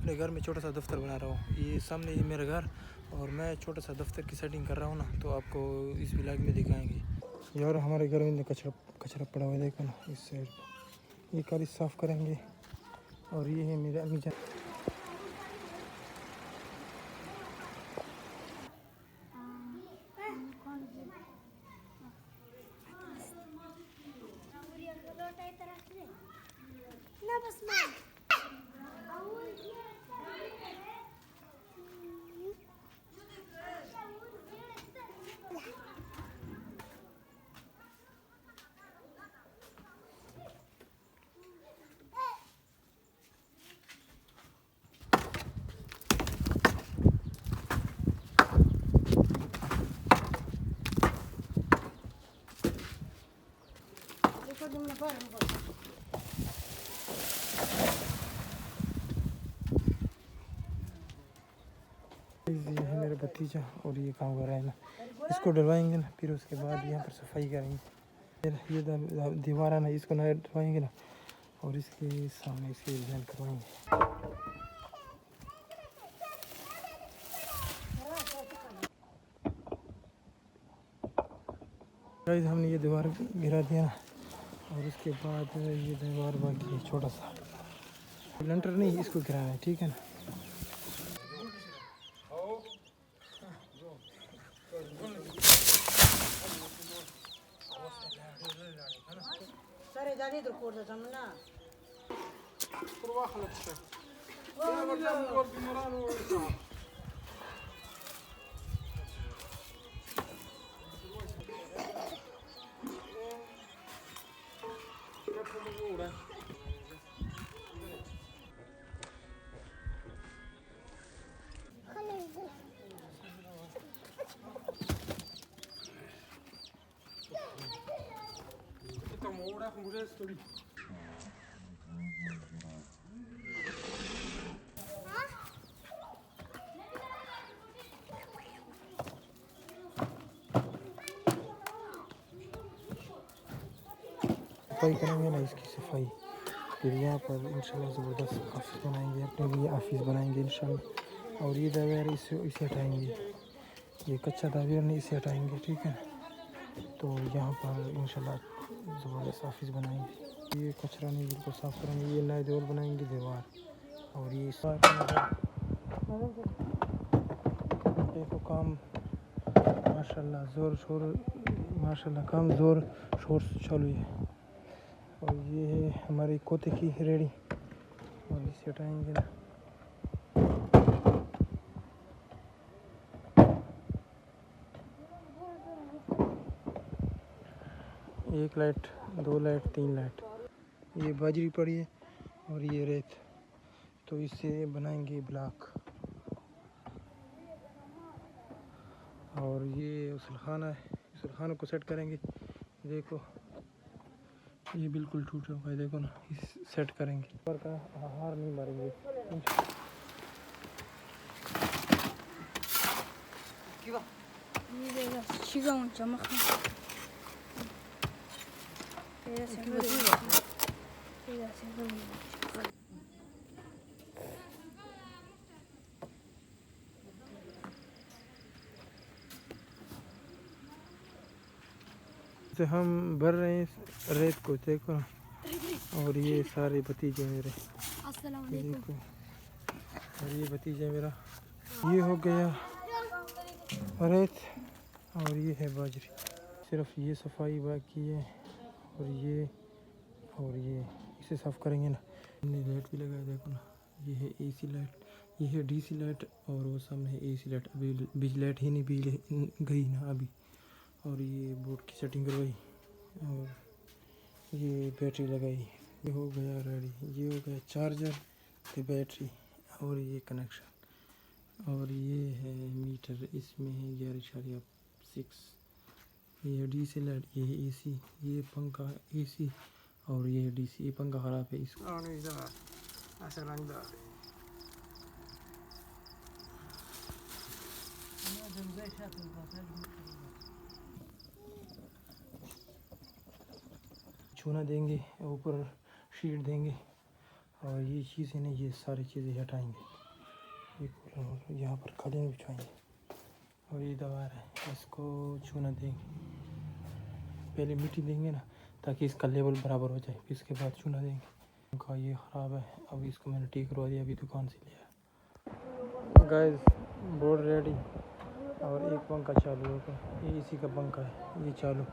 अपने घर में छोटा सा दफ्तर बना रहा हूँ। ये सामने ये मेरा घर और मैं छोटा सा दफ्तर की सेटिंग कर रहा हूँ ना, तो आपको इस व्लॉग में दिखाएंगे। यार हमारे घर में कचरा पड़ा हुआ है, देखो ना इस साइड। ये कारी साफ़ करेंगे। और ये है मेरे अम्मी जान। ये है मेरा भतीजा और ये काम कर रहा है ना, इसको डलवाएंगे ना, फिर उसके बाद यहाँ पर सफाई करेंगे। ये दीवार है ना, इसको नया डलवाएंगे ना, और इसके सामने इसके डिज़ाइन करवाएंगे। गाइस हमने ये दीवार गिरा दिया ना, और उसके बाद ये दीवार बाकी है छोटा सा। लेंटर नहीं, इसको गिराना है, ठीक है ना। सफाई करेंगे ना, इसकी सफाई, फिर यहाँ पर इंशाल्लाह ज़बरदस्त ऑफिस बनाएंगे, अपने लिए ऑफिस बनाएंगे इंशाल्लाह। और ये दावेर इसे हटाएंगे, ये कच्चा दावेर नहीं, इसे हटाएंगे, ठीक है। तो यहाँ पर इंशाल्लाह ज़बरदस्त ऑफिस बनाएंगे। ये कचरा नहीं, बिल्कुल साफ़ करेंगे। ये नए दीवार बनाएंगे, दीवार। और ये देखो काम माशाल्लाह माशाल्लाह काम ज़ोर शोर से चालू है। और ये है हमारी कोते की रेडी, और इसे हटाएंगे ना। एक लाइट, दो लाइट, तीन लाइट। ये बाजरी पड़ी है और ये रेत, तो इससे बनाएंगे ब्लॉक। और ये उसल खाना को सेट करेंगे। देखो ये बिल्कुल टूटा हुआ है, देखो ना, इस सेट करेंगे। ऊपर का हार नहीं मारेंगे। से हम भर रहे हैं रेत को, देखो। और ये सारे भतीजे मेरे, देखो। और ये भतीजा मेरा, ये हो गया रेत और ये है बाजरी। सिर्फ ये सफाई बाकी है। और ये इसे साफ़ करेंगे ना। हमने लाइट भी लगाया, देखो ना, ये है एसी लाइट, ये है डीसी लाइट, और वो सामने है एसी लाइट। अभी बिजली लाइट ही नहीं, बिजली गई ना अभी। और ये बोर्ड की सेटिंग करवाई, और ये बैटरी लगाई। ये हो गया रेडी, ये हो गया चार्जर, ये बैटरी, और ये कनेक्शन। और ये है मीटर, इसमें है 11.6। ये है डीसी लाइट, ये है एसी, ये पंखा एसी, और ये है डीसी। ये पंखा ख़राब है, इसको छूना देंगे, ऊपर शीट देंगे, और ये चीज़ें नहीं, ये सारी चीज़ें हटाएंगे। ये कूलर यहाँ पर कालीन बिछाएंगे और ये दीवार है, इसको चूना देंगे। पहले मिट्टी देंगे ना ताकि इसका लेवल बराबर हो जाए, फिर इसके बाद चूना देंगे। पंखा ये ख़राब है, अब इसको मैंने ठीक करवा दिया, अभी दुकान से लिया। गाइस बोर्ड रेडी और एक पंखा चालू होगा, ये इसी का पंखा है, ये चालू।